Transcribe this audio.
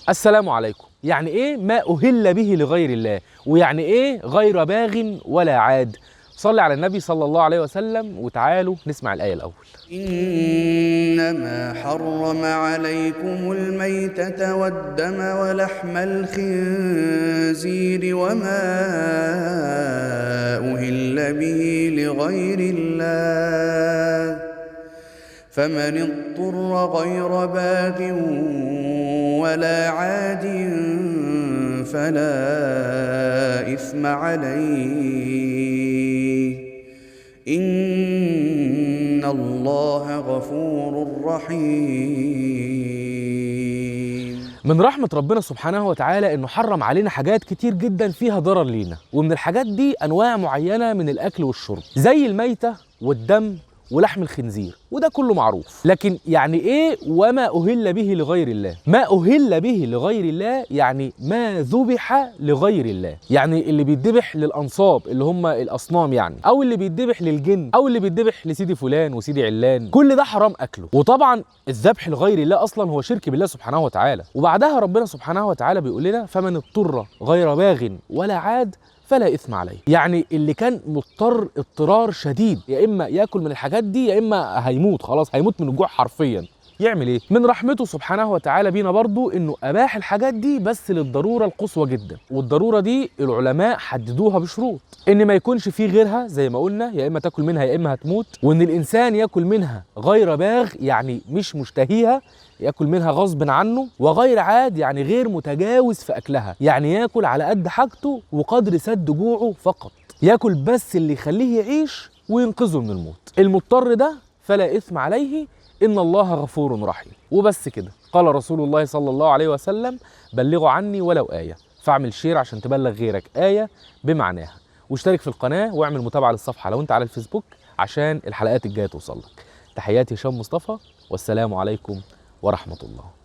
السلام عليكم. يعني ايه ما أهل به لغير الله؟ ويعني ايه غير باغ ولا عاد؟ صلي على النبي صلى الله عليه وسلم وتعالوا نسمع الآية الأول. إنما حرم عليكم الميتة والدم ولحم الخنزير وما أهل به لغير الله فمن اضطر غير باغ ولا عاد فلا إثم عليه إن الله غفور رحيم. من رحمة ربنا سبحانه وتعالى إنه حرم علينا حاجات كتير جدا فيها ضرر لينا، ومن الحاجات دي أنواع معينة من الأكل والشرب زي الميتة والدم ولحم الخنزير، وده كله معروف. لكن يعني ايه وما أهل به لغير الله؟ ما أهل به لغير الله يعني ما ذبح لغير الله، يعني اللي بيتذبح للأنصاب اللي هم الأصنام يعني، أو اللي بيتذبح للجن، أو اللي بيتذبح لسيدي فلان وسيدي علان، كل ده حرام أكله. وطبعا الذبح لغير الله أصلا هو شرك بالله سبحانه وتعالى. وبعدها ربنا سبحانه وتعالى بيقول لنا فمن اضطر غير باغ ولا عاد فلا إثم عليه. يعني اللي كان مضطر اضطرار شديد يا إما ياكل من الحاجات دي يا إما هيموت، خلاص هيموت من الجوع حرفيا، يعمل إيه؟ من رحمته سبحانه وتعالى بينا برضو إنه أباح الحاجات دي بس للضرورة القصوى جدا، والضرورة دي العلماء حددوها بشروط، إن ما يكونش فيه غيرها زي ما قلنا، يا إما تاكل منها يا إما هتموت، وإن الإنسان ياكل منها غير باغ يعني مش مشتهيها، ياكل منها غصب عنه، وغير عاد يعني غير متجاوز في اكلها، يعني ياكل على قد حاجته وقدر سد جوعه فقط، ياكل بس اللي يخليه يعيش وينقذه من الموت. المضطر ده فلا اثم عليه ان الله غفور رحيم. وبس كده. قال رسول الله صلى الله عليه وسلم بلغوا عني ولو آية، فاعمل شير عشان تبلغ غيرك آية بمعناها، واشترك في القناة واعمل متابعة للصفحة لو انت على الفيسبوك عشان الحلقات الجاية توصل لك. تحياتي هشام مصطفى، والسلام عليكم ورحمة الله.